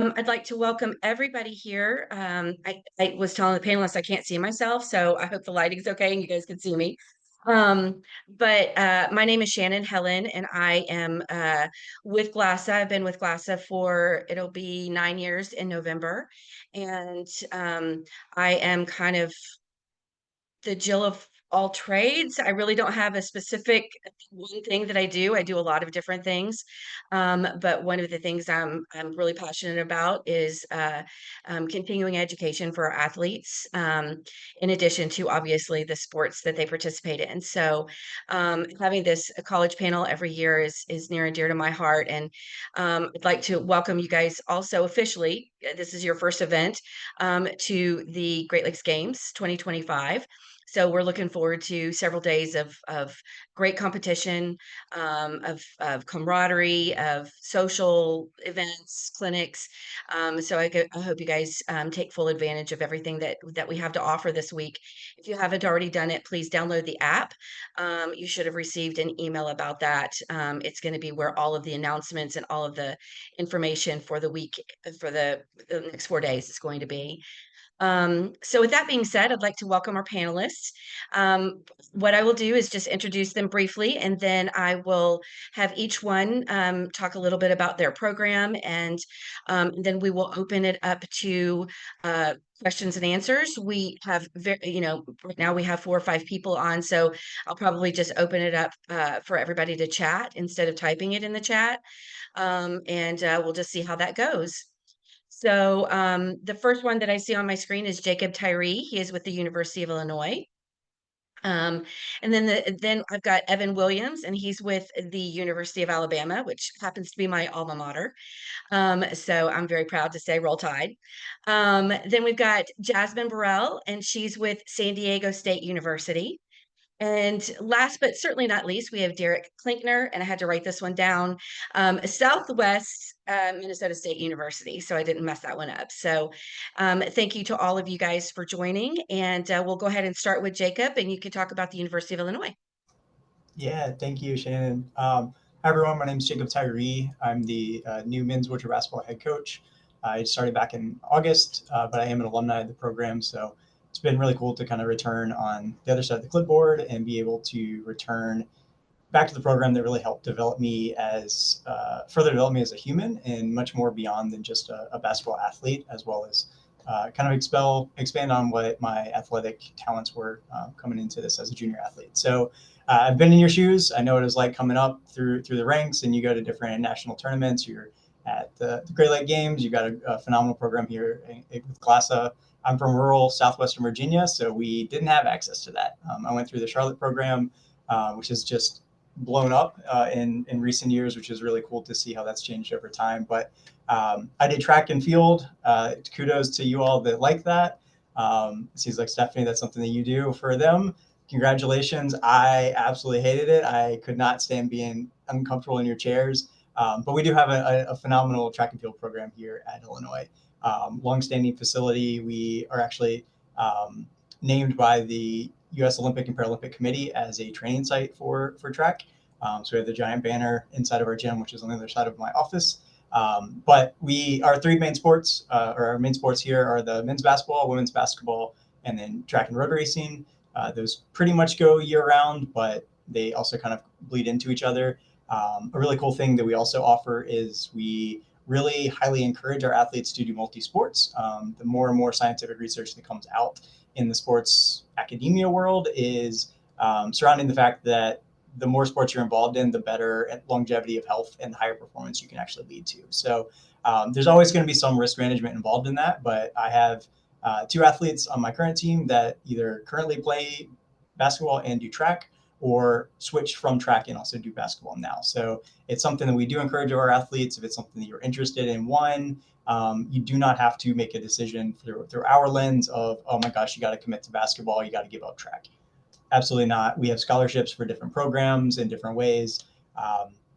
I'd like to welcome everybody here. I was telling the panelists I can't see myself, so I hope the lighting's okay and you guys can see me. But my name is Shannon Helen, and I am with GLASA. I've been with GLASA for it'll be 9 years in November, and I am kind of the Jill of all trades. I really don't have a specific one thing that I do. I do a lot of different things, but one of the things I'm really passionate about is continuing education for our athletes, in addition to obviously the sports that they participate in. So, having this college panel every year is near and dear to my heart, and I'd like to welcome you guys also officially. This is your first event to the Great Lakes Games 2025. So we're looking forward to several days of great competition, of camaraderie, of social events, clinics. So I hope you guys take full advantage of everything that we have to offer this week. If you haven't already done it, please download the app. You should have received an email about that. It's going to be where all of the announcements and all of the information for the week for the next 4 days is going to be. So with that being said, I'd like to welcome our panelists. What I will do is just introduce them briefly, and then I will have each one talk a little bit about their program, and then we will open it up to questions and answers. We have right now we have 4 or 5 people on, so I'll probably just open it up for everybody to chat instead of typing it in the chat, and we'll just see how that goes. So the first one that I see on my screen is Jacob Tyree. He is with the University of Illinois. Um, and then I've got Evan Williams, and he's with the University of Alabama, which happens to be my alma mater. So I'm very proud to say Roll Tide. Then we've got Jasmine Burrell, and she's with San Diego State University. And last but certainly not least, we have Derek Klinkner, and I had to write this one down, Southwest Minnesota State University. So I didn't mess that one up. So thank you to all of you guys for joining. And we'll go ahead and start with Jacob, and you can talk about the University of Illinois. Yeah, thank you, Shannon. Hi, everyone. My name is Jacob Tyree. I'm the new men's wheelchair basketball head coach. I started back in August, but I am an alumni of the program. So it's been really cool to kind of return on the other side of the clipboard and be able to return back to the program that really helped develop me as further develop me as a human and much more beyond than just a basketball athlete, as well as kind of expand on what my athletic talents were coming into this as a junior athlete. So I've been in your shoes. I know what it's like coming up through the ranks, and you go to different national tournaments. You're at the Great Lake Games. You've got a phenomenal program here with GLASA. I'm from rural southwestern Virginia, so we didn't have access to that. I went through the Charlotte program, which is just blown up in recent years, which is really cool to see how that's changed over time. But I did track and field. Kudos to you all that like that. It seems like, Stephanie, that's something that you do for them. Congratulations. I absolutely hated it. I could not stand being uncomfortable in your chairs. But we do have a phenomenal track and field program here at Illinois. Longstanding facility. We are actually named by the U.S. Olympic and Paralympic Committee as a training site for track. So we have the giant banner inside of our gym, which is on the other side of my office. But our three main sports, or our main sports here, are the men's basketball, women's basketball, and then track and road racing. Those pretty much go year round, but they also kind of bleed into each other. A really cool thing that we also offer is we really highly encourage our athletes to do multi-sports. The more and more scientific research that comes out in the sports academia world is surrounding the fact that the more sports you're involved in, the better longevity of health and the higher performance you can actually lead to. So there's always going to be some risk management involved in that, but I have 2 athletes on my current team that either currently play basketball and do track, or switch from track and also do basketball now. So it's something that we do encourage our athletes. If it's something that you're interested in, you do not have to make a decision through our lens of, oh my gosh, you got to commit to basketball, you got to give up track. Absolutely not. We have scholarships for different programs in different ways.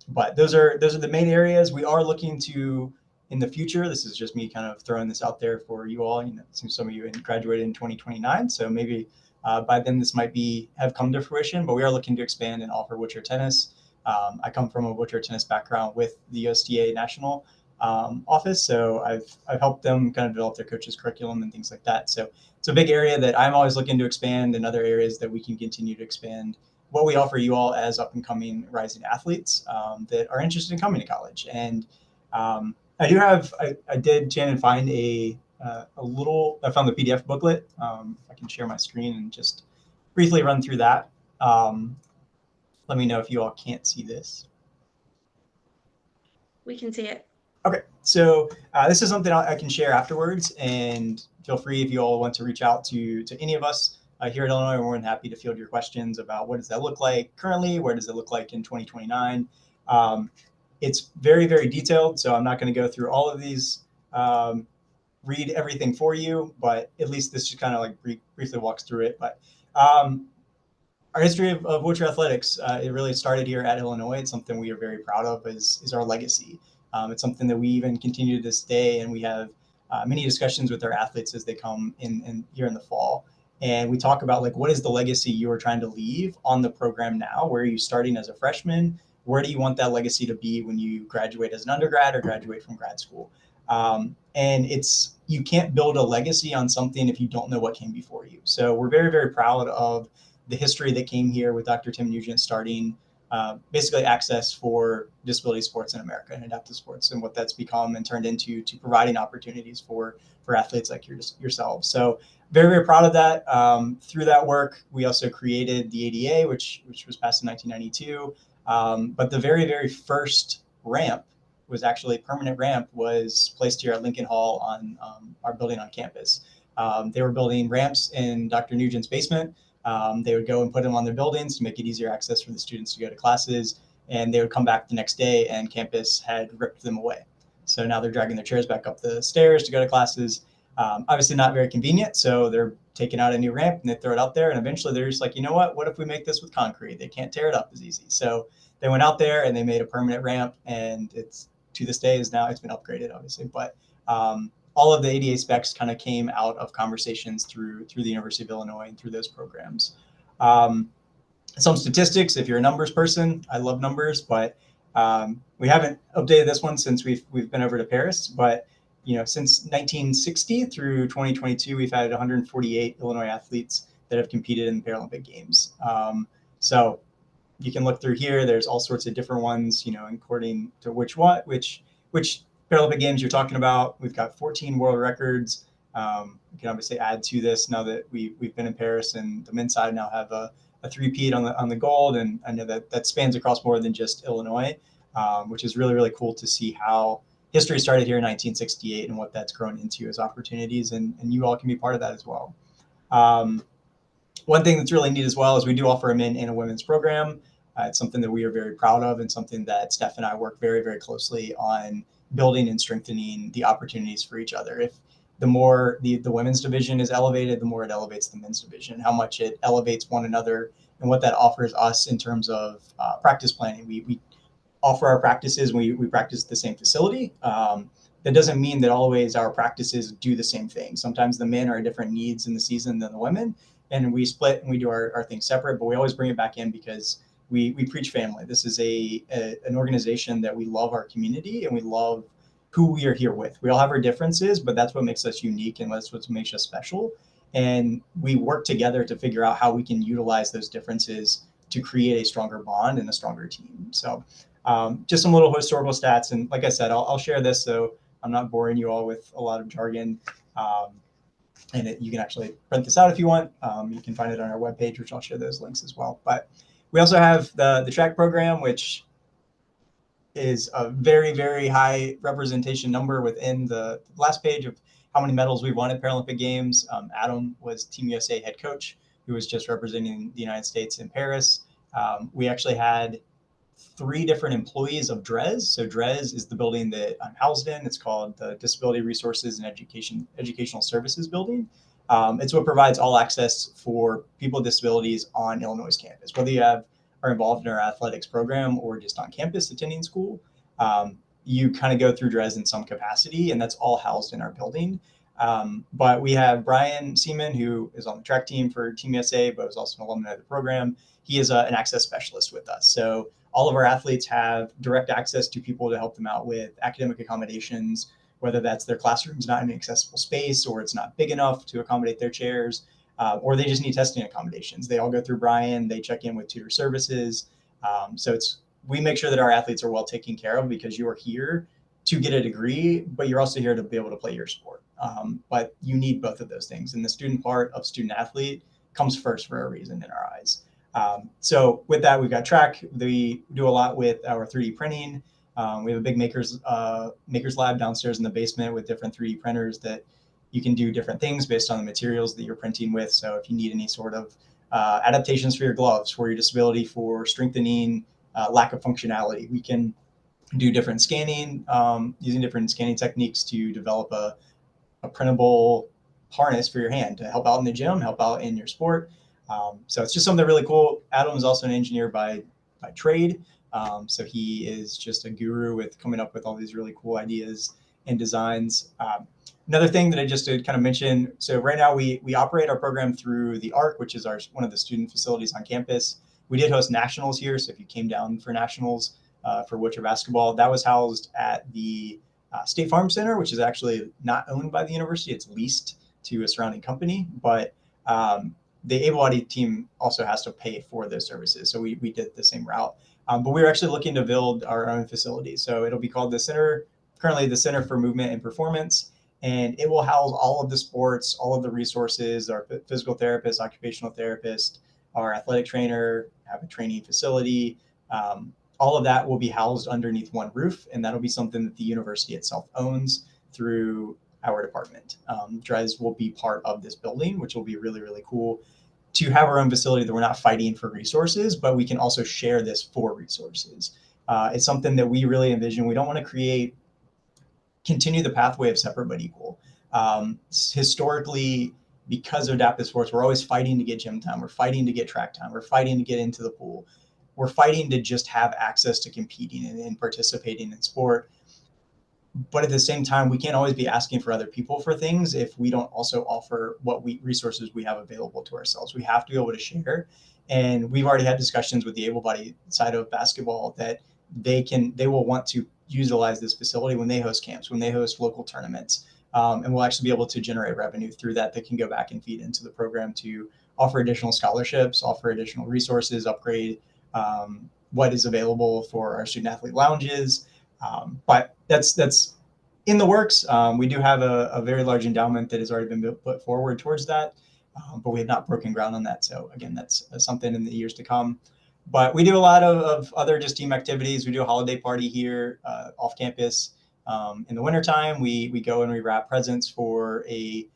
But those are the main areas we are looking to in the future. This is just me kind of throwing this out there for you all. It seems some of you graduated in 2029, so maybe by then this might have come to fruition. But we are looking to expand and offer wheelchair tennis. I come from a wheelchair tennis background with the USTA national office. So I've helped them kind of develop their coaches curriculum and things like that. So it's a big area that I'm always looking to expand, and other areas that we can continue to expand what we offer you all as up and coming rising athletes that are interested in coming to college. And I did, Shannon, find I found the PDF booklet. I can share my screen and just briefly run through that. Let me know if you all can't see this. We can see it. Okay, so this is something I can share afterwards, and feel free if you all want to reach out to any of us here at Illinois. We're more than happy to field your questions about what does that look like currently, where does it look like in 2029. It's very, very detailed, so I'm not going to go through all of these, read everything for you, but at least this just kind of like briefly walks through it. But our history of wheelchair athletics, it really started here at Illinois. It's something we are very proud of, is our legacy. It's something that we even continue to this day, and we have many discussions with our athletes as they come in here in the fall. And we talk about, like, what is the legacy you are trying to leave on the program now? Where are you starting as a freshman? Where do you want that legacy to be when you graduate as an undergrad or graduate from grad school? And you can't build a legacy on something if you don't know what came before you. So we're very, very proud of the history that came here with Dr. Tim Nugent starting basically access for disability sports in America and adaptive sports, and what that's become and turned into to providing opportunities for athletes like yourselves. So very, very proud of that. Through that work, we also created the ADA, which was passed in 1992. But the very, very first ramp was actually a permanent ramp, was placed here at Lincoln Hall on our building on campus. They were building ramps in Dr. Nugent's basement. They would go and put them on their buildings to make it easier access for the students to go to classes. And they would come back the next day and campus had ripped them away. So now they're dragging their chairs back up the stairs to go to classes. Obviously not very convenient. So they're taking out a new ramp and they throw it out there. And eventually they're just like, you know what if we make this with concrete? They can't tear it up as easy. So they went out there and they made a permanent ramp, and it's, to this day, it's been upgraded, obviously. But all of the ADA specs kind of came out of conversations through the University of Illinois and through those programs. Some statistics, if you're a numbers person, I love numbers, but we haven't updated this one since we've been over to Paris. But since 1960 through 2022, we've had 148 Illinois athletes that have competed in the Paralympic Games. So you can look through here. There's all sorts of different ones, according to which Paralympic Games you're talking about. We've got 14 world records. We can obviously add to this now that we've been in Paris, and the men's side now have a three-peat on the gold, and I know that spans across more than just Illinois, which is really, really cool to see how history started here in 1968 and what that's grown into as opportunities, and you all can be part of that as well. One thing that's really neat as well is we do offer a men and a women's program. It's something that we are very proud of, and something that Steph and I work very, very closely on building and strengthening the opportunities for each other. If the more the women's division is elevated, the more it elevates the men's division, how much it elevates one another, and what that offers us in terms of practice planning. We offer our practices, we practice at the same facility. That doesn't mean that always our practices do the same thing. Sometimes the men are different needs in the season than the women, and we split and we do our things separate, but we always bring it back in because we preach family. This is an organization that we love our community, and we love who we are here with. We all have our differences, but that's what makes us unique, and that's what makes us special. And we work together to figure out how we can utilize those differences to create a stronger bond and a stronger team. So just some little historical stats. And like I said, I'll share this so I'm not boring you all with a lot of jargon. And you can actually print this out if you want. You can find it on our webpage, which I'll share those links as well. But we also have the track program, which is a very, very high representation number within the last page of how many medals we won at Paralympic Games. Adam was Team USA head coach, who was just representing the United States in Paris. We actually had 3 different employees of DRES. So DRES is the building that I'm housed in. It's called the Disability Resources and Educational Services Building. It's what provides all access for people with disabilities on Illinois campus, whether you are involved in our athletics program or just on campus attending school. You kind of go through DRES in some capacity, and that's all housed in our building. But we have Brian Seaman, who is on the track team for Team USA, but is also an alumni of the program. He is an access specialist with us. So all of our athletes have direct access to people to help them out with academic accommodations, whether that's their classroom's not in an accessible space or it's not big enough to accommodate their chairs, or they just need testing accommodations. They all go through Brian. They check in with tutor services. So we make sure that our athletes are well taken care of because you are here to get a degree, but you're also here to be able to play your sport. But you need both of those things. And the student part of student athlete comes first for a reason in our eyes. So with that, we've got track. We do a lot with our 3D printing. We have a big makers lab downstairs in the basement with different 3D printers that you can do different things based on the materials that you're printing with. So if you need any sort of adaptations for your gloves, for your disability, for strengthening, lack of functionality, we can do different scanning, using different scanning techniques to develop a printable harness for your hand to help out in the gym, help out in your sport. So it's just something really cool. Adam is also an engineer by trade. So he is just a guru with coming up with all these really cool ideas and designs. Another thing that I just did kind of mention, so right now we operate our program through the ARC, which is one of the student facilities on campus. We did host nationals here, so if you came down for nationals for wheelchair basketball, that was housed at the State Farm Center, which is actually not owned by the university. It's leased to a surrounding company, but the able-bodied team also has to pay for those services. So we did the same route. But we were actually looking to build our own facility. So it'll be called the Center, currently the Center for Movement and Performance. And it will house all of the sports, all of the resources, our physical therapist, occupational therapist, our athletic trainer, have a training facility. All of that will be housed underneath one roof, and that'll be something that the university itself owns through our department. Dres will be part of this building, which will be really, really cool to have our own facility that we're not fighting for resources, but we can also share this for resources. It's something that we really envision. We don't want to continue the pathway of separate but equal. Historically, because of adaptive sports, we're always fighting to get gym time. We're fighting to get track time. We're fighting to get into the pool. We're fighting to just have access to competing and participating in sport. But at the same time, we can't always be asking for other people for things if we don't also offer what resources we have available to ourselves. We have to be able to share. And we've already had discussions with the able-bodied side of basketball that they will want to utilize this facility when they host camps, when they host local tournaments. And we'll actually be able to generate revenue through that can go back and feed into the program to offer additional scholarships, offer additional resources, upgrade what is available for our student athlete lounges. But that's in the works. We do have a very large endowment that has already been put forward towards that, but we have not broken ground on that. So again, that's something in the years to come. But we do a lot of other just team activities. We do a holiday party here off campus. In the wintertime, we go and we wrap presents for a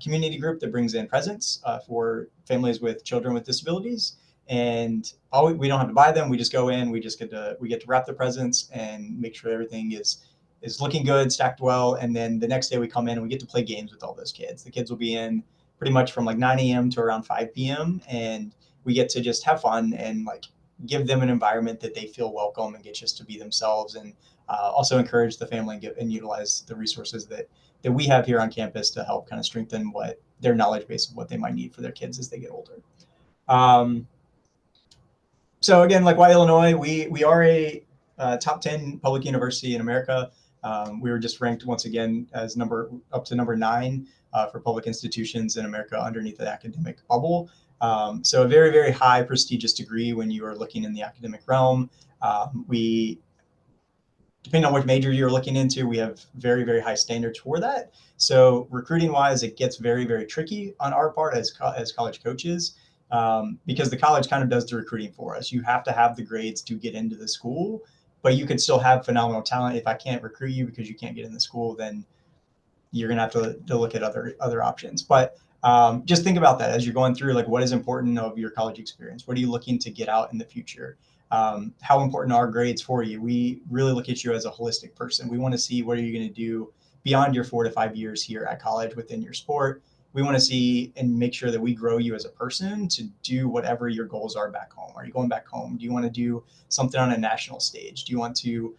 community group that brings in presents for families with children with disabilities. And we don't have to buy them. We just go in. We get to wrap the presents and make sure everything is looking good, stacked well. And then the next day we come in and we get to play games with all those kids. The kids will be in pretty much from like 9 a.m. to around 5 p.m. And we get to just have fun and like give them an environment that they feel welcome and get just to be themselves, and also encourage the family and utilize the resources that we have here on campus to help kind of strengthen what their knowledge base of what they might need for their kids as they get older. So again, like why Illinois, we are a top 10 public university in America. We were just ranked once again as up to number 9 for public institutions in America underneath the academic bubble. So a very, very high prestigious degree when you are looking in the academic realm. Depending on what major you're looking into, we have very, very high standards for that. So recruiting wise, it gets very, very tricky on our part as college coaches, because the college kind of does the recruiting for us. You have to have the grades to get into the school, but you could still have phenomenal talent. If I can't recruit you because you can't get in the school, then you're going to have to look at other options. But just think about that as you're going through, like, what is important of your college experience? What are you looking to get out in the future? How important are grades for you? We really look at you as a holistic person. We want to see what are you going to do beyond your 4 to 5 years here at college within your sport. We want to see and make sure that we grow you as a person to do whatever your goals are back home. Are you going back home? Do you want to do something on a national stage? Do you want to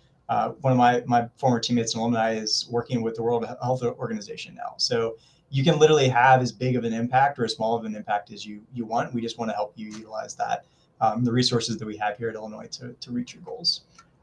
one of my former teammates and alumni is working with the World Health Organization now. So you can literally have as big of an impact or as small of an impact as you want. We just want to help you utilize that, the resources that we have here at Illinois to reach your goals.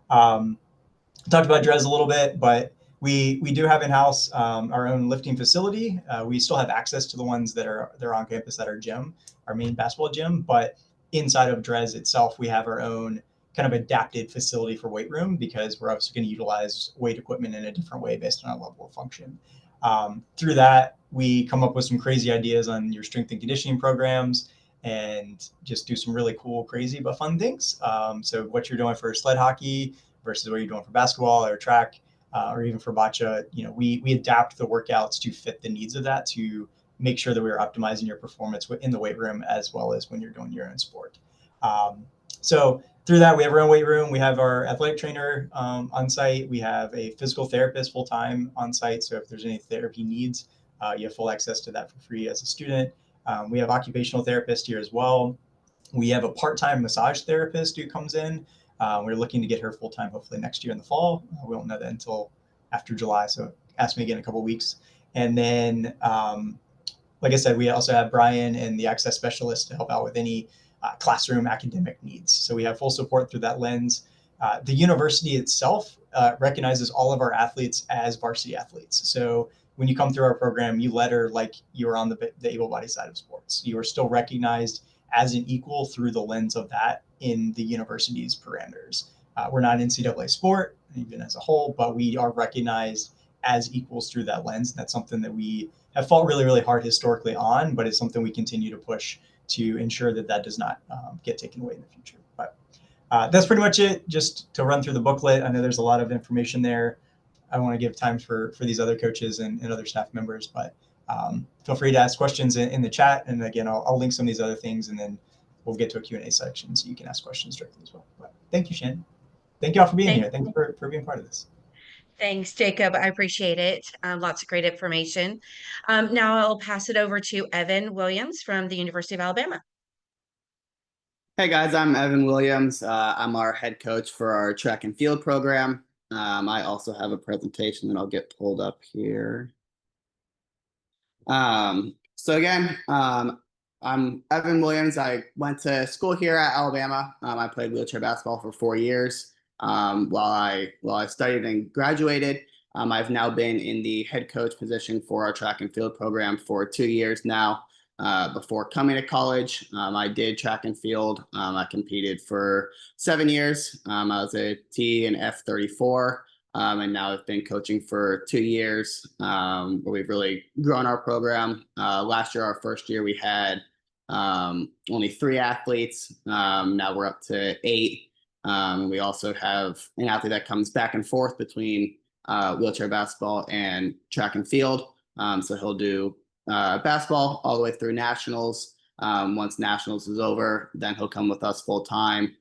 Talked about DRES a little bit, but we do have in-house our own lifting facility. We still have access to the ones that are on campus at our gym, our main basketball gym, but inside of DRES itself, we have our own kind of adapted facility for weight room, because we're obviously going to utilize weight equipment in a different way based on our level of function. Through that, we come up with some crazy ideas on your strength and conditioning programs, and just do some really cool, crazy, but fun things. So what you're doing for sled hockey versus what you're doing for basketball or track, or even for bocce, we adapt the workouts to fit the needs of that, to make sure that we are optimizing your performance in the weight room as well as when you're doing your own sport. So through that, we have our own weight room. We have our athletic trainer on site. We have a physical therapist full-time on site. So if there's any therapy needs, you have full access to that for free as a student. We have occupational therapist here as well. We have a part-time massage therapist who comes in. We're looking to get her full-time hopefully next year in the fall. We won't know that until after July, so ask me again in a couple of weeks. And then, like I said, we also have Brian and the access specialist to help out with any classroom academic needs. So we have full support through that lens. The university itself recognizes all of our athletes as varsity athletes. So when you come through our program, you letter like you're on the able-bodied side of sports. You are still recognized as an equal through the lens of that in the university's parameters. We're not an NCAA sport, even as a whole, but we are recognized as equals through that lens. And that's something that we have fought really, really hard historically on, but it's something we continue to push to ensure that that does not get taken away in the future. But that's pretty much it. Just to run through the booklet, I know there's a lot of information there. I want to give time for these other coaches and other staff members, but feel free to ask questions in the chat. And again, I'll link some of these other things, and then we'll get to a Q&A section so you can ask questions directly as well. But thank you, Shannon. Thank you all for being here. Thank you for being part of this. Thanks, Jacob. I appreciate it. Lots of great information. Now I'll pass it over to Evan Williams from the University of Alabama. Hey guys, I'm Evan Williams. I'm our head coach for our track and field program. I also have a presentation that I'll get pulled up here. So again, I'm Evan Williams. I went to school here at Alabama. I played wheelchair basketball for 4 years. While I studied and graduated, I've now been in the head coach position for our track and field program for 2 years now. Before coming to college, I did track and field. I competed for 7 years. I was a T and F34, and now I've been coaching for 2 years, where we've really grown our program. Last year, our first year, we had only 3 athletes. Now we're up to 8. We also have an athlete that comes back and forth between wheelchair basketball and track and field. So he'll do basketball all the way through nationals. Once nationals is over, then he'll come with us full time.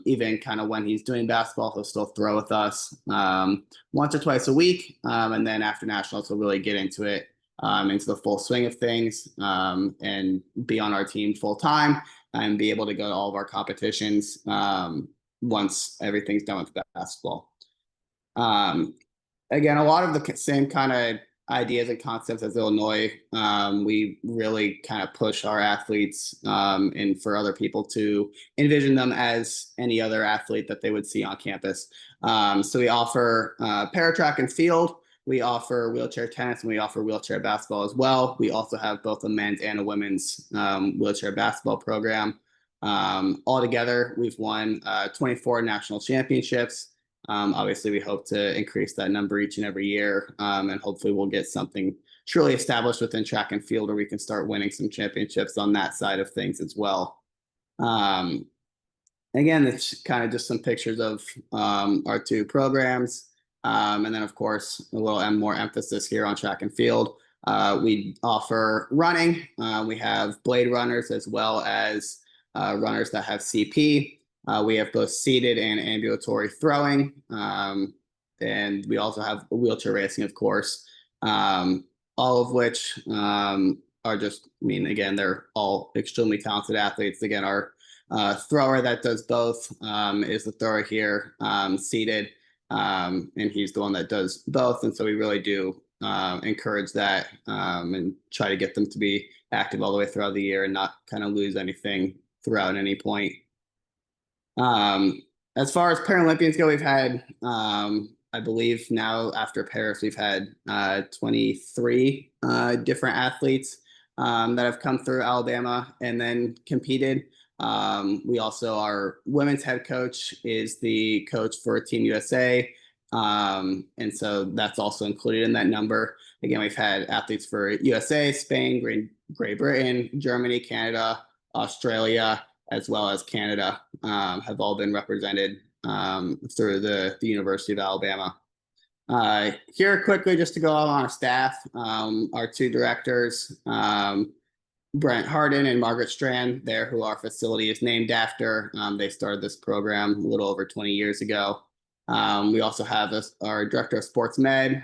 Even kind of when he's doing basketball, he'll still throw with us once or twice a week. And then after nationals, he'll really get into it, into the full swing of things, and be on our team full time and be able to go to all of our competitions once everything's done with basketball. Again, a lot of the same kind of ideas and concepts as Illinois. We really kind of push our athletes and for other people to envision them as any other athlete that they would see on campus. So we offer para-track and field. We offer wheelchair tennis, and we offer wheelchair basketball as well. We also have both a men's and a women's wheelchair basketball program. Altogether, we've won 24 national championships. Obviously, we hope to increase that number each and every year, and hopefully we'll get something truly established within track and field where we can start winning some championships on that side of things as well. Again, it's kind of just some pictures of our 2 programs. And then, of course, a little more emphasis here on track and field. We offer running. We have blade runners as well as runners that have CP. We have both seated and ambulatory throwing. And we also have wheelchair racing, of course, all of which are just, I mean, again, they're all extremely talented athletes. Again, our thrower that does both is the thrower here, seated. And he's the one that does both. And so we really do encourage that and try to get them to be active all the way throughout the year and not kind of lose anything throughout any point. As far as Paralympians go, we've had, I believe now after Paris, we've had 23 different athletes that have come through Alabama and then competed. We also, our women's head coach is the coach for Team USA. And so that's also included in that number. Again, we've had athletes for USA, Spain, Great Britain, Germany, Canada, Australia, as well as Canada, have all been represented through the University of Alabama. Here quickly, just to go on our staff, our two directors, Brent Harden and Margaret Strand, there who our facility is named after. They started this program a little over 20 years ago. We also have our director of sports med.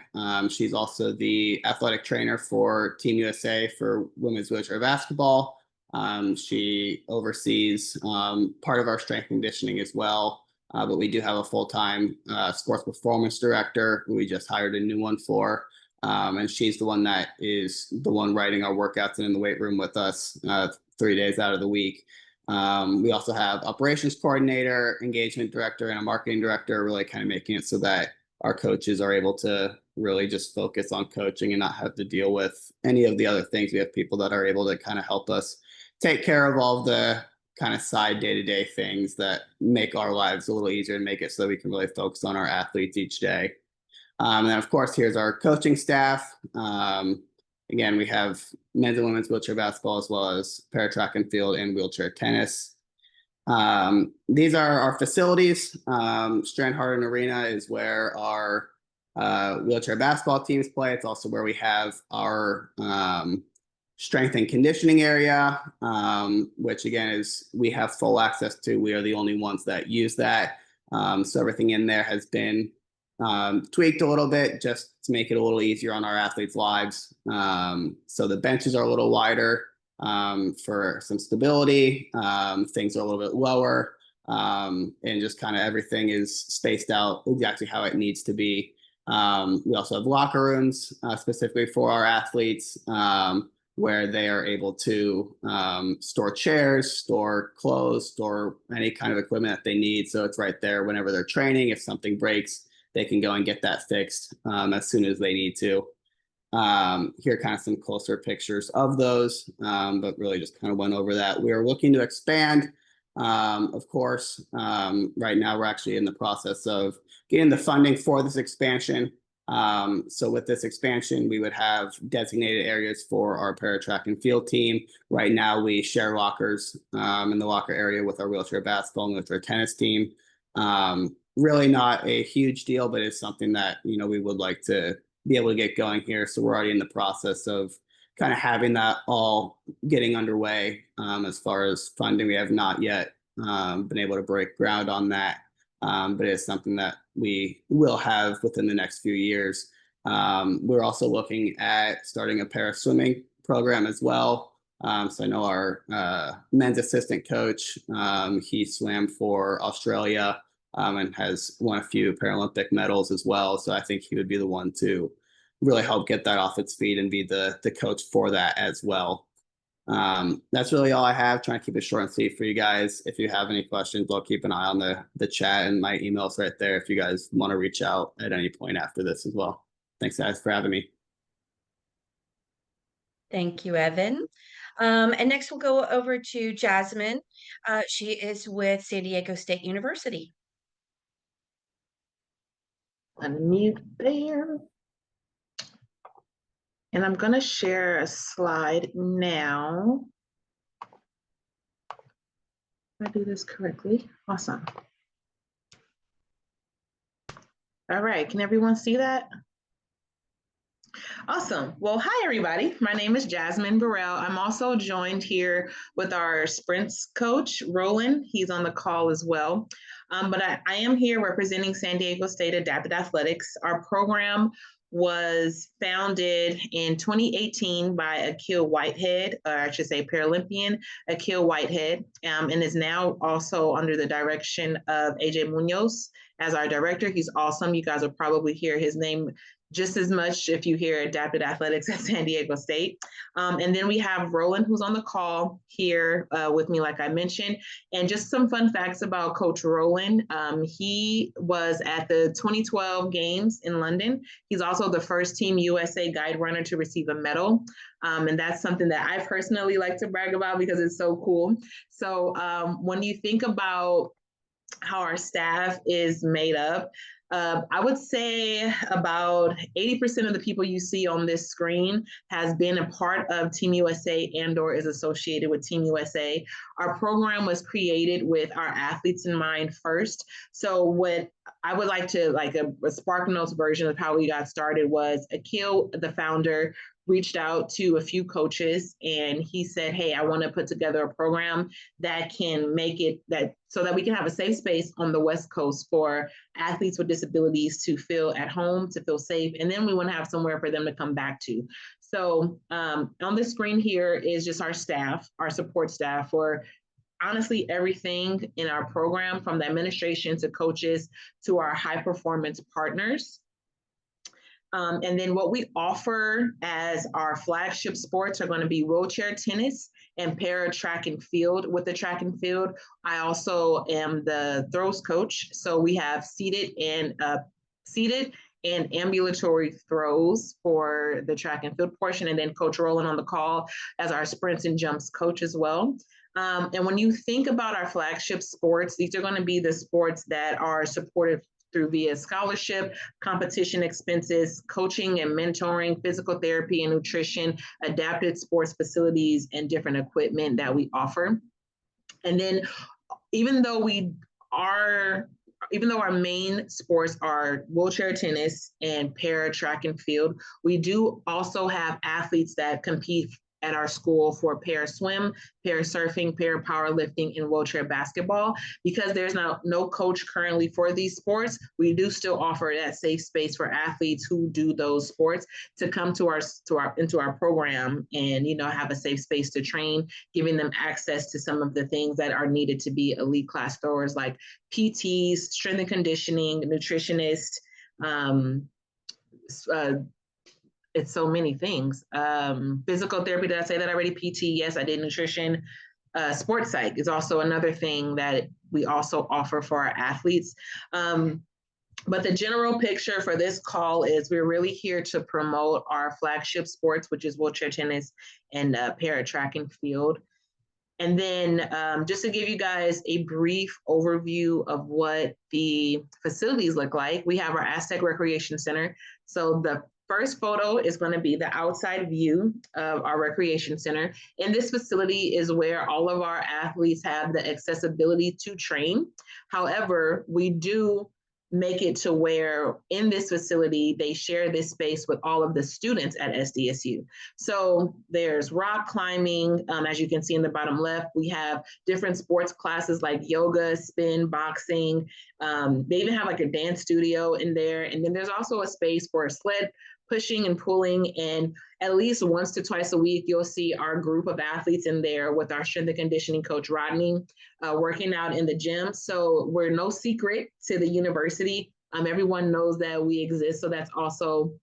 She's also the athletic trainer for Team USA for women's wheelchair basketball. She oversees part of our strength conditioning as well. But we do have a full-time sports performance director who we just hired a new one for. And she's the one that is the one writing our workouts and in the weight room with us 3 days out of the week. We also have operations coordinator, engagement director, and a marketing director, really kind of making it so that our coaches are able to really just focus on coaching and not have to deal with any of the other things. We have people that are able to kind of help us take care of all the kind of side day-to-day things that make our lives a little easier and make it so that we can really focus on our athletes each day. And then of course, here's our coaching staff. Again, we have men's and women's wheelchair basketball, as well as para track and field and wheelchair tennis. These are our facilities. Strand Harden Arena is where our wheelchair basketball teams play. It's also where we have our strength and conditioning area, which again is we have full access to. We are the only ones that use that. So everything in there has been tweaked a little bit just to make it a little easier on our athletes' lives. So the benches are a little wider for some stability. Things are a little bit lower, and just kind of everything is spaced out exactly how it needs to be. We also have locker rooms specifically for our athletes, where they are able to store chairs, store clothes, store any kind of equipment that they need. So it's right there whenever they're training. If something breaks, they can go and get that fixed as soon as they need to. Here are kind of some closer pictures of those, but really just kind of went over that. We are looking to expand, of course. Right now, we're actually in the process of getting the funding for this expansion. So with this expansion, we would have designated areas for our para track and field team. Right now, we share lockers in the locker area with our wheelchair basketball and wheelchair tennis team. Really not a huge deal, but it's something that, you know, we would like to be able to get going here. So we're already in the process of kind of having that all getting underway. As far as funding, we have not yet been able to break ground on that. But it's something that we will have within the next few years. We're also looking at starting a para swimming program as well. So I know our men's assistant coach, he swam for Australia and has won a few Paralympic medals as well. So I think he would be the one to really help get that off its feet and be the coach for that as well. That's really all I have. Trying to keep it short and sweet for you guys. If you have any questions, I'll keep an eye on the chat, and my email's right there if you guys want to reach out at any point after this as well. Thanks guys for having me. Thank you, Evan. And next we'll go over to Jasmine. She is with San Diego State University. Unmute there. And I'm going to share a slide now. Did I do this correctly? Awesome. All right, can everyone see that? Awesome. Well, hi, everybody. My name is Jasmine Burrell. I'm also joined here with our sprints coach, Roland. He's on the call as well. But I am here representing San Diego State Adapted Athletics. Our program was founded in 2018 by Akil Whitehead, or I should say Paralympian Akil Whitehead, and is now also under the direction of AJ Munoz as our director. He's awesome. You guys will probably hear his name just as much if you hear Adapted Athletics at San Diego State. And then we have Roland, who's on the call here with me, like I mentioned. And just some fun facts about Coach Roland. He was at the 2012 Games in London. He's also the first Team USA guide runner to receive a medal. And that's something that I personally like to brag about because it's so cool. So when you think about how our staff is made up, I would say about 80% of the people you see on this screen has been a part of Team USA and or is associated with Team USA. Our program was created with our athletes in mind first. So what I would like to, like a Spark Notes version of how we got started was Akil, the founder, reached out to a few coaches and he said, hey, I want to put together a program that can make it that so that we can have a safe space on the West Coast for athletes with disabilities to feel at home, to feel safe. And then we want to have somewhere for them to come back to. So on the screen here is just our staff, our support staff for honestly everything in our program, from the administration to coaches to our high performance partners. And then what we offer as our flagship sports are going to be wheelchair tennis and para track and field. With the track and field, I also am the throws coach. So we have seated and ambulatory throws for the track and field portion. And then Coach Roland on the call as our sprints and jumps coach as well. And when you think about our flagship sports, these are going to be the sports that are supported through via scholarship, competition expenses, coaching and mentoring, physical therapy and nutrition, adapted sports facilities, and different equipment that we offer. And then even though our main sports are wheelchair tennis and para track and field, we do also have athletes that compete at our school for para swim, para surfing, para powerlifting, and wheelchair basketball. Because there's no coach currently for these sports, we do still offer that safe space for athletes who do those sports to come into our program and have a safe space to train, giving them access to some of the things that are needed to be elite class throwers, like PTs, strength and conditioning, nutritionists, it's so many things. Physical therapy, did I say that already? PT, yes, I did. Nutrition. Sports psych is also another thing that we also offer for our athletes. But the general picture for this call is we're really here to promote our flagship sports, which is wheelchair tennis and para track and field. And then just to give you guys a brief overview of what the facilities look like, we have our Aztec Recreation Center. So the first photo is going to be the outside view of our recreation center. And this facility is where all of our athletes have the accessibility to train. However, we do make it to where in this facility, they share this space with all of the students at SDSU. So there's rock climbing. As you can see in the bottom left, we have different sports classes like yoga, spin, boxing. They even have like a dance studio in there. And then there's also a space for sled pushing and pulling, and at least once to twice a week, you'll see our group of athletes in there with our strength and conditioning coach, Rodney, working out in the gym. So we're no secret to the university. Everyone knows that we exist, so that's also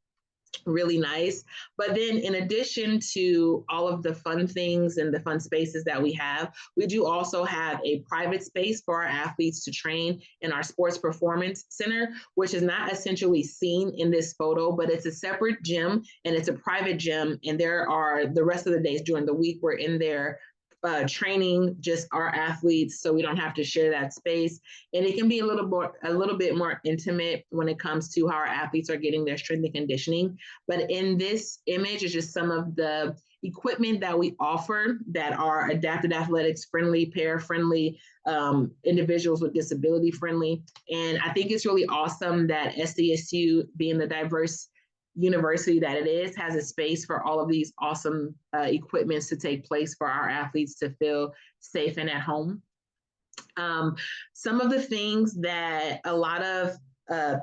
really nice. But then in addition to all of the fun things and the fun spaces that we do also have a private space for our athletes to train in our sports performance center, which is not essentially seen in this photo, but it's a separate gym and it's a private gym. And there are the rest of the days during the week, we're in there training just our athletes, so we don't have to share that space. And it can be a little bit more intimate when it comes to how our athletes are getting their strength and conditioning. But in this image is just some of the equipment that we offer that are adapted athletics friendly, para friendly, individuals with disability friendly. And I think it's really awesome that SDSU, being the diverse university that it is, has a space for all of these awesome equipments to take place for our athletes to feel safe and at home. Some of the things that a lot of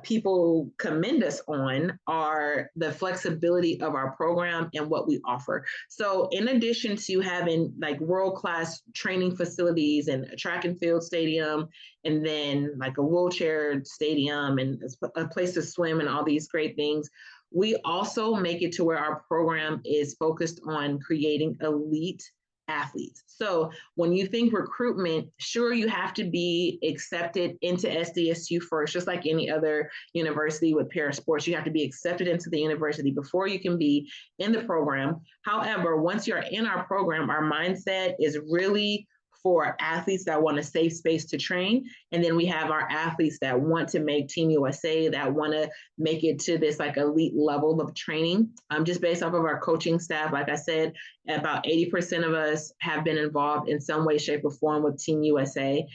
people commend us on are the flexibility of our program and what we offer. So in addition to having like world-class training facilities and a track and field stadium, and then like a wheelchair stadium and a place to swim and all these great things, we also make it to where our program is focused on creating elite athletes. So when you think recruitment, sure, you have to be accepted into SDSU first, just like any other university with para sports. You have to be accepted into the university before you can be in the program. However, once you're in our program, our mindset is really for athletes that want a safe space to train. And then we have our athletes that want to make Team USA, that want to make it to this like elite level of training. Just based off of our coaching staff, like I said, about 80% of us have been involved in some way, shape, or form with Team USA.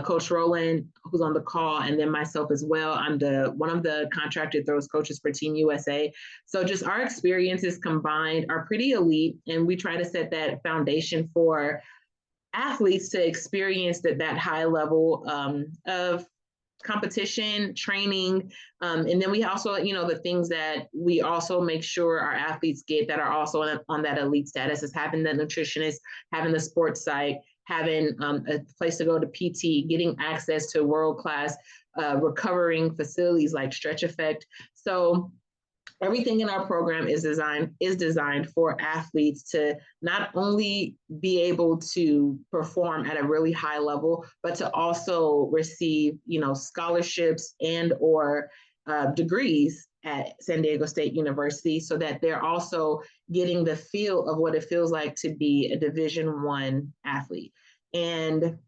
Coach Rowland, who's on the call, and then myself as well. I'm one of the contracted throws coaches for Team USA. So just our experiences combined are pretty elite, and we try to set that foundation for athletes to experience that high level of competition, training. And then we also, the things that we also make sure our athletes get that are also on that elite status is having the nutritionist, having the sports psych, having a place to go to PT, getting access to world-class recovering facilities like Stretch Effect. So everything in our program is designed for athletes to not only be able to perform at a really high level, but to also receive, scholarships and or degrees at San Diego State University, so that they're also getting the feel of what it feels like to be a Division I athlete. And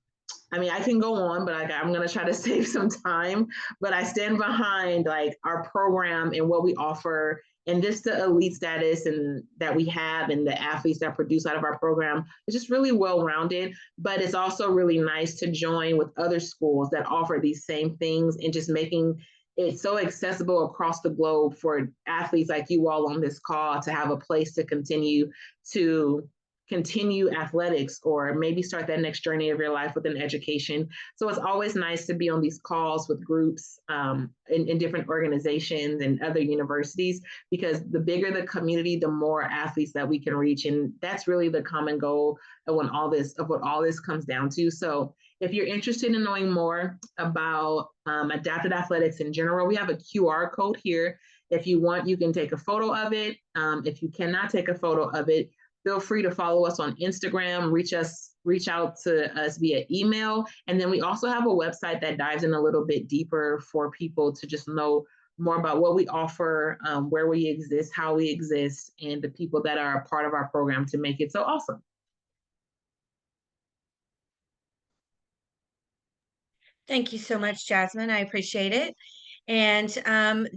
I mean, I can go on, but I'm going to try to save some time. But I stand behind like our program and what we offer, and just the elite status and that we have, and the athletes that produce out of our program. It's just really well-rounded. But it's also really nice to join with other schools that offer these same things, and just making it so accessible across the globe for athletes like you all on this call to have a place to continue athletics, or maybe start that next journey of your life with an education. So it's always nice to be on these calls with groups in different organizations and other universities, because the bigger the community, the more athletes that we can reach. And that's really the common goal of what all this comes down to. So if you're interested in knowing more about adapted athletics in general, we have a QR code here. If you want, you can take a photo of it. If you cannot take a photo of it, feel free to follow us on Instagram, reach out to us via email. And then we also have a website that dives in a little bit deeper for people to just know more about what we offer, where we exist, how we exist, and the people that are a part of our program to make it so awesome. Thank you so much, Jasmine. I appreciate it. And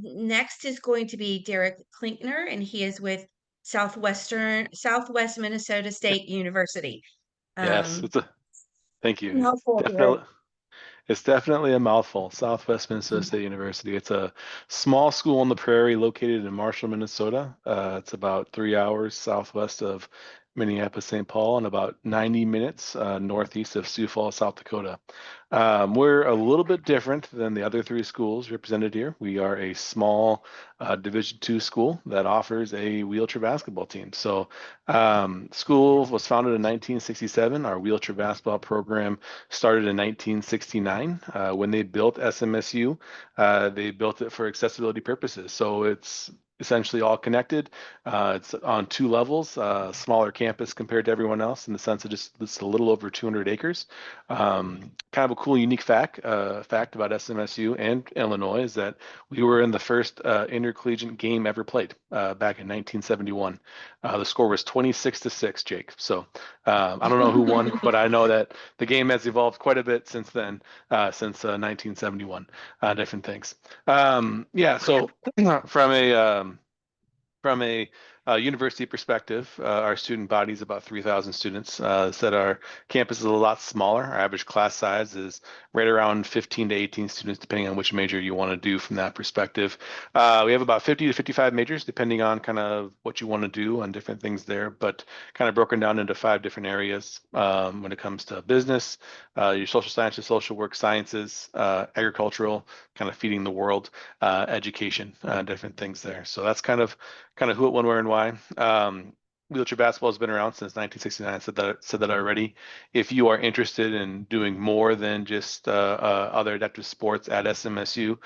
next is going to be Derek Klinkner, and he is with Southwest Minnesota State University. Yes, thank you. Mouthful Definitely. here. It's definitely a mouthful. Southwest Minnesota State University. It's a small school on the prairie located in Marshall, Minnesota. It's about 3 hours southwest of Minneapolis, St. Paul, and about 90 minutes northeast of Sioux Falls, South Dakota. We're a little bit different than the other three schools represented here. We are a small Division II school that offers a wheelchair basketball team. So school was founded in 1967. Our wheelchair basketball program started in 1969. When they built SMSU, they built it for accessibility purposes. So it's essentially all connected. It's on 2 levels, smaller campus compared to everyone else in the sense of it's a little over 200 acres. Kind of a cool, unique fact about SMSU and Illinois is that we were in the first intercollegiate game ever played back in 1971. The score was 26-6, Jake. So I don't know who won, but I know that the game has evolved quite a bit since then, since 1971, different things. Yeah, so from a university perspective, our student body is about 3,000 students. Said our campus is a lot smaller. Our average class size is right around 15 to 18 students, depending on which major you want to do from that perspective. We have about 50 to 55 majors, depending on kind of what you want to do on different things there, but kind of broken down into 5 different areas when it comes to business, your social sciences, social work, sciences, agricultural, kind of feeding the world, education, different things there. So that's kind of who, what, when, where, and why. Wheelchair basketball has been around since 1969. I said that already. If you are interested in doing more than just other adaptive sports at SMSU,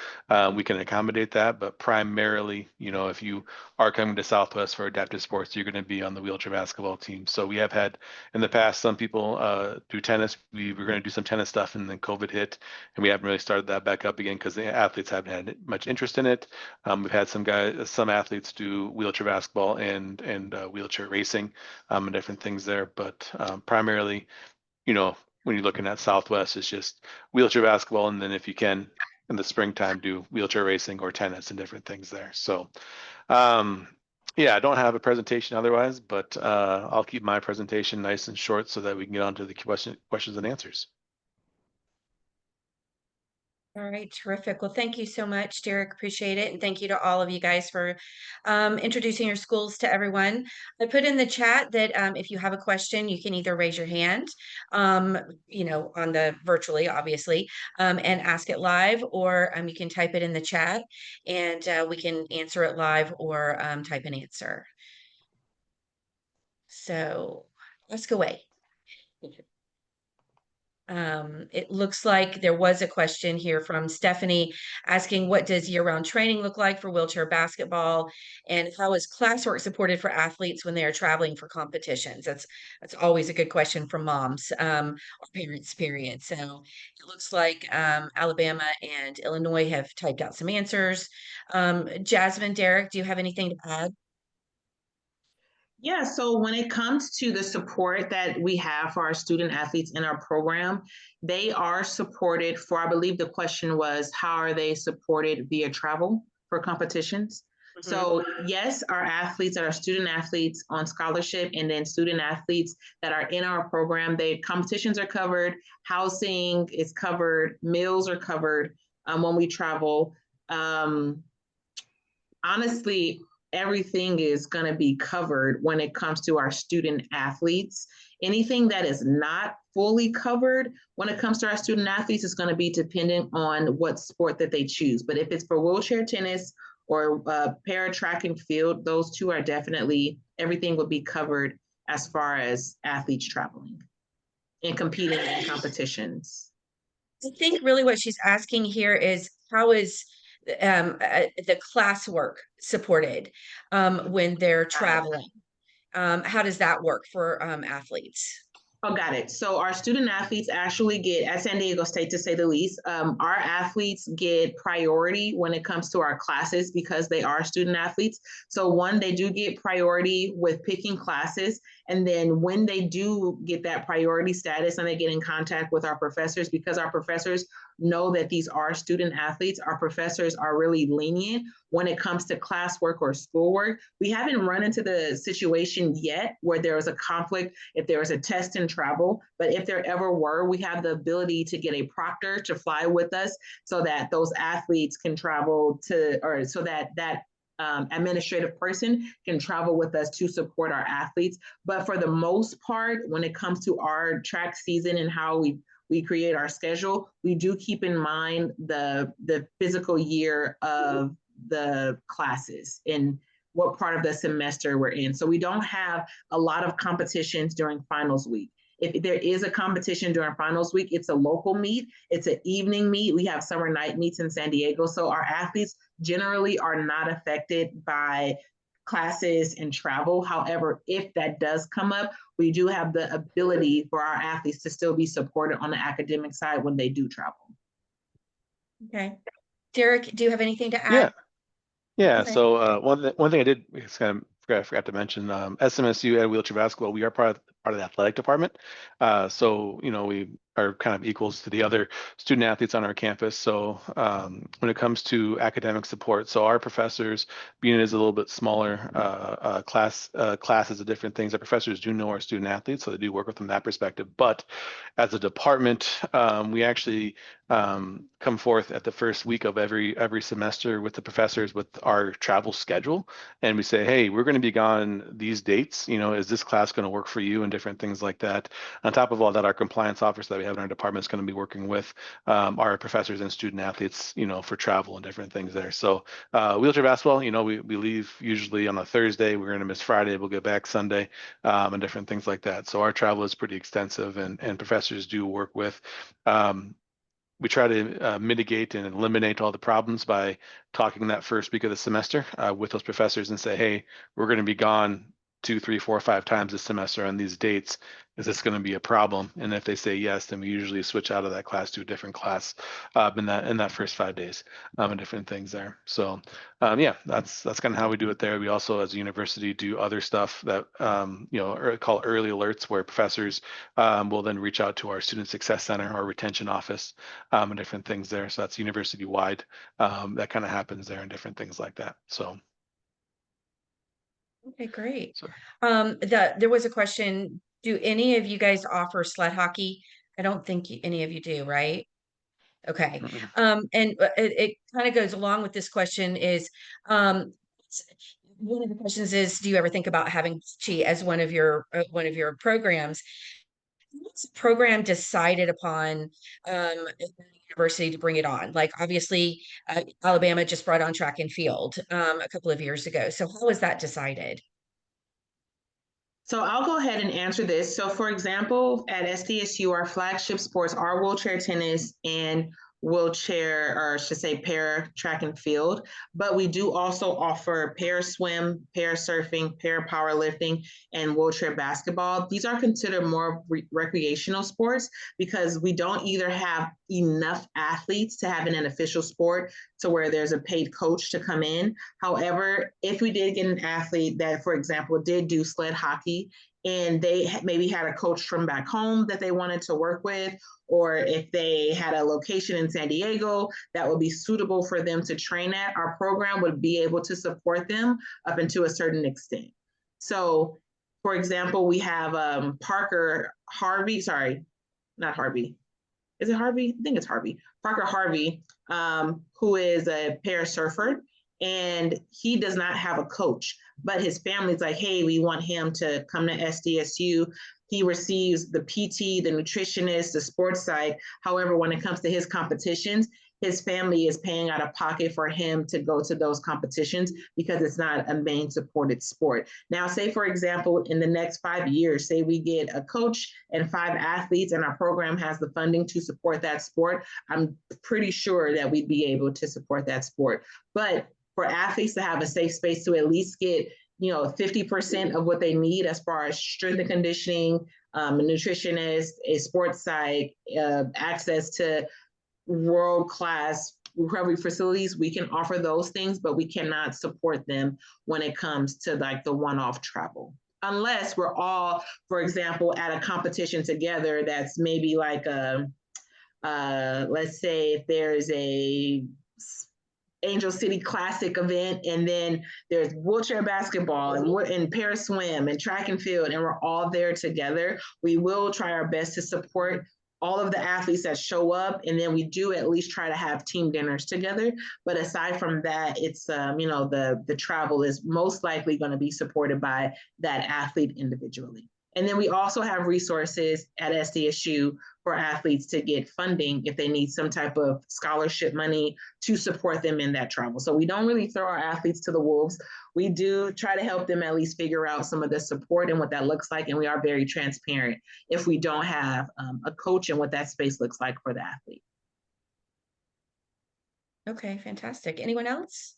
we can accommodate that. But primarily, if you are coming to Southwest for adaptive sports, you're going to be on the wheelchair basketball team. So we have had in the past some people do tennis. We were going to do some tennis stuff, and then COVID hit, and we haven't really started that back up again because the athletes haven't had much interest in it. We've had some athletes do wheelchair basketball and wheelchair racing, and different things there. But primarily, when you're looking at Southwest, it's just wheelchair basketball, and then if you can, in the springtime, do wheelchair racing or tennis and different things there. So, yeah, I don't have a presentation otherwise, but I'll keep my presentation nice and short so that we can get on to the questions and answers. All right, terrific. Well, thank you so much, Derek. Appreciate it. And thank you to all of you guys for introducing your schools to everyone. I put in the chat that if you have a question, you can either raise your hand, on the virtually, obviously, and ask it live, or you can type it in the chat and we can answer it live or type an answer. So ask away. It looks like there was a question here from Stephanie asking, what does year-round training look like for wheelchair basketball, and how is classwork supported for athletes when they are traveling for competitions? That's always a good question from moms or parents, period. So it looks like Alabama and Illinois have typed out some answers. Jasmine, Derek, do you have anything to add? Yeah, so when it comes to the support that we have for our student athletes in our program, they are supported for, I believe the question was, how are they supported via travel for competitions? Mm-hmm. So yes, our athletes, our student athletes on scholarship, and then student athletes that are in our program, competitions are covered, housing is covered, meals are covered when we travel. Honestly, everything is going to be covered when it comes to our student athletes. Anything that is not fully covered when it comes to our student athletes is going to be dependent on what sport that they choose. But if it's for wheelchair tennis or para track and field, those two are definitely, everything would be covered as far as athletes traveling and competing in competitions. I think really what she's asking here is, how is the classwork supported when they're traveling? How does that work for athletes? Oh, got it. So our student athletes actually get, at San Diego State to say the least, our athletes get priority when it comes to our classes because they are student athletes. So one, they do get priority with picking classes. And then when they do get that priority status and they get in contact with our professors, because our professors know that these are student athletes, our professors are really lenient when it comes to classwork or schoolwork. We haven't run into the situation yet where there was a conflict if there was a test in travel, but if there ever were, we have the ability to get a proctor to fly with us so that those athletes can travel to, or so that administrative person can travel with us to support our athletes. But for the most part, when it comes to our track season and how we create our schedule, we do keep in mind the physical year of the classes and what part of the semester we're in. So we don't have a lot of competitions during finals week. If there is a competition during finals week, it's a local meet, it's an evening meet. We have summer night meets in San Diego. So our athletes generally are not affected by classes and travel. However, if that does come up, we do have the ability for our athletes to still be supported on the academic side when they do travel. Okay. Derek, do you have anything to add? Yeah. Okay. So one thing I did kind of forgot to mention, SMSU and wheelchair basketball, we are part part of the athletic department. So, you know, we are kind of equals to the other student athletes on our campus. So when it comes to academic support, so our professors, being it is a little bit smaller classes of different things, our professors do know our student athletes, so they do work with them from that perspective. But as a department, we actually come forth at the first week of every semester with the professors with our travel schedule, and we say, hey, we're going to be gone these dates. You know, is this class going to work for you, and different things like that. On top of all that, our compliance officer that we have in our department is going to be working with our professors and student athletes, you know, for travel and different things there. So wheelchair basketball, you know, we leave usually on a Thursday. We're going to miss Friday. We'll get back Sunday, and different things like that. So our travel is pretty extensive, and professors do work with. We try to mitigate and eliminate all the problems by talking that first week of the semester with those professors and say, hey, we're going to be gone 2, 3, 4, 5 times this semester on these dates. Is this going to be a problem? And if they say yes, then we usually switch out of that class to a different class in that first 5 days and different things there. So yeah, that's kind of how we do it there. We also, as a university, do other stuff that you know, call early alerts, where professors will then reach out to our student success center, our retention office, and different things there. So that's university wide. That kind of happens there, and different things like that. So. Okay, great. So There was a question, do any of you guys offer sled hockey? I don't think any of you do, right? Okay. And it kind of goes along with this question is, one of the questions is, do you ever think about having Chi as one of your programs? What's the program decided upon at the university to bring it on? Like, obviously, Alabama just brought on track and field a couple of years ago. So how was that decided? So I'll go ahead and answer this. So for example, at SDSU, our flagship sports are wheelchair tennis and wheelchair, or I should say para track and field, but we do also offer para swim, para surfing, para powerlifting, and wheelchair basketball. These are considered more recreational sports because we don't either have enough athletes to have an official sport to where there's a paid coach to come in. However, if we did get an athlete that, for example, did do sled hockey and they maybe had a coach from back home that they wanted to work with, or if they had a location in San Diego that would be suitable for them to train at, our program would be able to support them up into a certain extent. So, for example, we have Parker Harvey, sorry, not Harvey. Is it Harvey? I think it's Harvey. Parker Harvey, who is a para surfer, and he does not have a coach, but his family's like, hey, we want him to come to SDSU. He receives the PT, the nutritionist, the sports side. However, when it comes to his competitions, his family is paying out of pocket for him to go to those competitions because it's not a main supported sport. Now, say, for example, in the next 5 years, say we get a coach and 5 athletes and our program has the funding to support that sport, I'm pretty sure that we'd be able to support that sport. But for athletes to have a safe space to at least get 50% of what they need as far as strength and conditioning, a nutritionist, a sports psych, access to world-class recovery facilities, we can offer those things, but we cannot support them when it comes to like the one-off travel. Unless we're all, for example, at a competition together that's maybe like let's say if there's a Angel City Classic event, and then there's wheelchair basketball and para swim and track and field, and we're all there together. We will try our best to support all of the athletes that show up, and then we do at least try to have team dinners together. But aside from that, it's the travel is most likely going to be supported by that athlete individually. And then we also have resources at SDSU for athletes to get funding if they need some type of scholarship money to support them in that travel. So we don't really throw our athletes to the wolves. We do try to help them at least figure out some of the support and what that looks like. And we are very transparent if we don't have a coach and what that space looks like for the athlete. Okay, fantastic. Anyone else?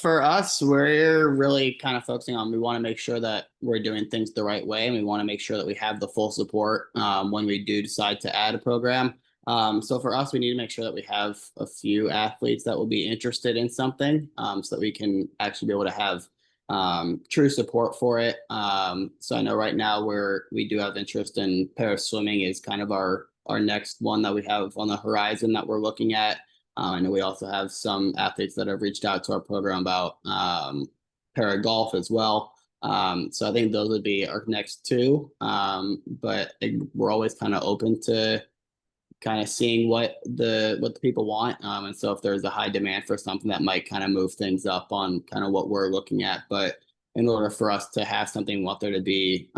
For us, we're really kind of focusing on, we want to make sure that we're doing things the right way, and we want to make sure that we have the full support when we do decide to add a program. So for us, we need to make sure that we have a few athletes that will be interested in something so that we can actually be able to have true support for it. So I know right now we do have interest in para swimming is kind of our next one that we have on the horizon that we're looking at. I know we also have some athletes that have reached out to our program about para golf as well. So I think those would be our next two. But we're always kind of open to kind of seeing what the people want. And so if there's a high demand for something, that might kind of move things up on kind of what we're looking at. But in order for us to have something, we want there to be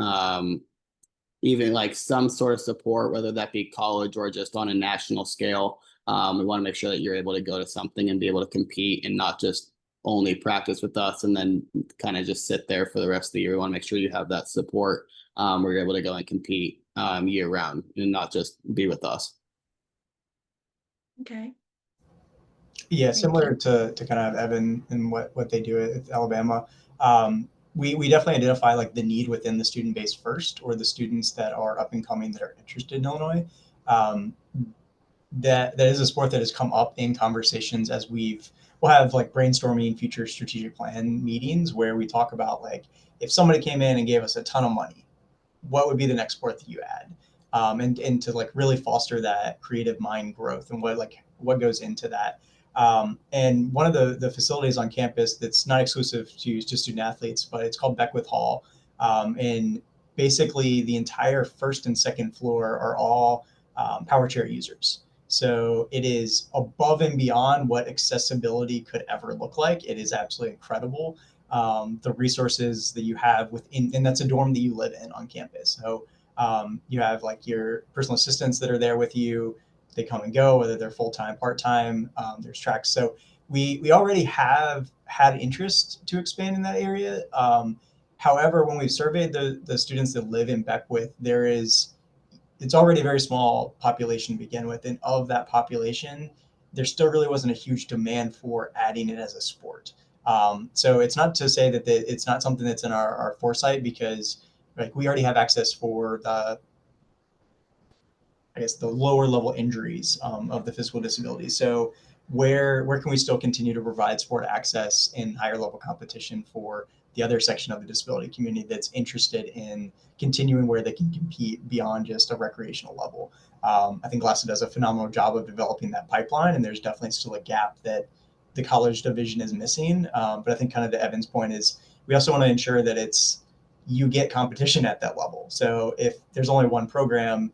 even like some sort of support, whether that be college or just on a national scale. We want to make sure that you're able to go to something and be able to compete and not just only practice with us and then kind of just sit there for the rest of the year. We want to make sure you have that support where you're able to go and compete year round and not just be with us. Okay. Yeah, Thank similar you. to kind of Evan and what they do at Alabama. We definitely identify like the need within the student base first, or the students that are up and coming that are interested in Illinois. Um, that is a sport that has come up in conversations as we'll have like brainstorming future strategic plan meetings where we talk about like, if somebody came in and gave us a ton of money, what would be the next sport that you add? And to like really foster that creative mind growth and what goes into that. And one of the facilities on campus that's not exclusive to just student athletes, but it's called Beckwith Hall. And basically the entire first and second floor are all power chair users. So it is above and beyond what accessibility could ever look like. It is absolutely incredible. The resources that you have within, and that's a dorm that you live in on campus. So you have like your personal assistants that are there with you. They come and go, whether they're full-time, part-time. There's tracks. So we already have had interest to expand in that area. However, when we surveyed the students that live in Beckwith, it's already a very small population to begin with. And of that population, there still really wasn't a huge demand for adding it as a sport. So it's not to say that it's not something that's in our foresight, because like we already have access for the lower level injuries of the physical disabilities. So where can we still continue to provide sport access in higher level competition for the other section of the disability community that's interested in continuing where they can compete beyond just a recreational level? I think GLASA does a phenomenal job of developing that pipeline, and there's definitely still a gap that the college division is missing. But I think kind of to Evan's point is we also want to ensure that you get competition at that level. So if there's only one program,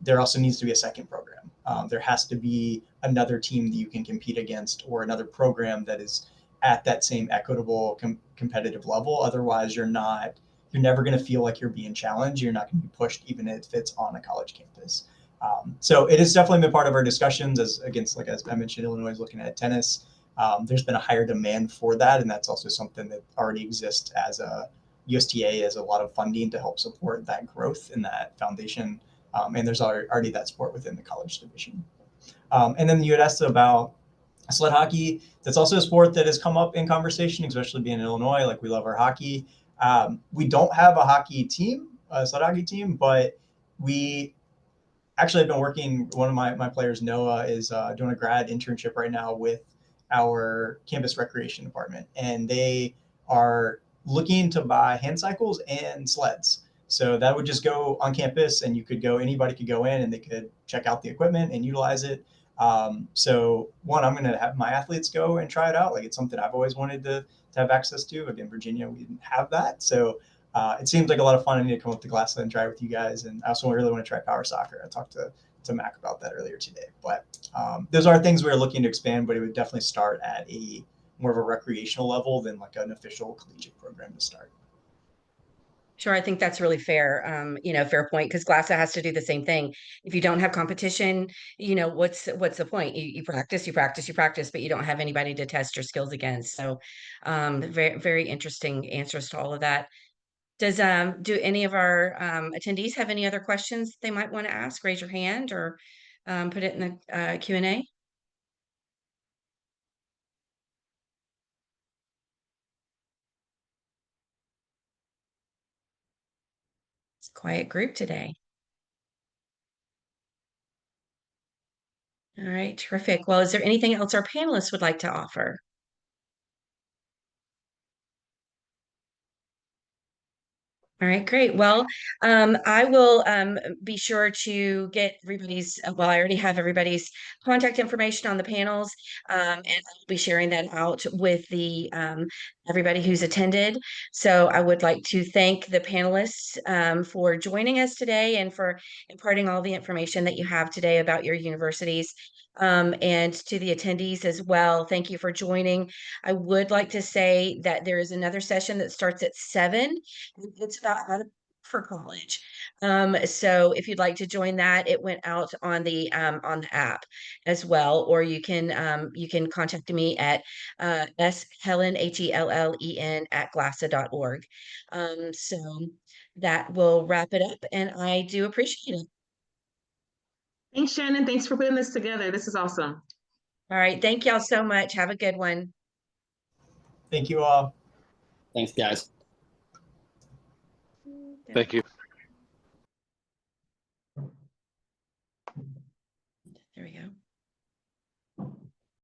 there also needs to be a second program. There has to be another team that you can compete against, or another program that is at that same equitable competitive level. Otherwise, you're never going to feel like you're being challenged. You're not going to be pushed, even if it's on a college campus. So it has definitely been part of our discussions as I mentioned, Illinois is looking at tennis. There's been a higher demand for that, and that's also something that already exists as a USTA has a lot of funding to help support that growth in that foundation. And there's already that sport within the college division. And then you had asked about sled hockey. That's also a sport that has come up in conversation, especially being in Illinois. Like, we love our hockey. We don't have a hockey team, a sled hockey team, but we actually have been working. One of my players, Noah, is doing a grad internship right now with our campus recreation department, and they are looking to buy hand cycles and sleds. So that would just go on campus, and anybody could go in and they could check out the equipment and utilize it. So I'm going to have my athletes go and try it out. Like, it's something I've always wanted to have access to. Again, Virginia, we didn't have that. So it seems like a lot of fun. I need to come up to GLASA and try it with you guys. And I also really want to try power soccer. I talked to Mac about that earlier today. But those are things we're looking to expand, but it would definitely start at a more of a recreational level than like an official collegiate program to start. Sure, I think that's really fair. Fair point, because GLASA has to do the same thing. If you don't have competition, what's the point? You practice, you practice, you practice, but you don't have anybody to test your skills against. So, very, very interesting answers to all of that. Do any of our attendees have any other questions they might want to ask? Raise your hand or put it in the Q&A. It's a quiet group today. All right, terrific. Well, is there anything else our panelists would like to offer? All right, great. Well, I will be sure to get everybody's, well, I already have everybody's contact information on the panels, and I'll be sharing that out with the everybody who's attended. So I would like to thank the panelists for joining us today and for imparting all the information that you have today about your universities. And to the attendees as well, thank you for joining. I would like to say that there is another session that starts at 7. It's about how to for college. So if you'd like to join that, it went out on the app as well, or you can contact me at Helen HELLEN at glasa.org. So that will wrap it up, and I do appreciate it. Thanks, Shannon. Thanks for putting this together. This is awesome. All right, thank y'all so much. Have a good one. Thank you all. Thanks, guys. Thank you.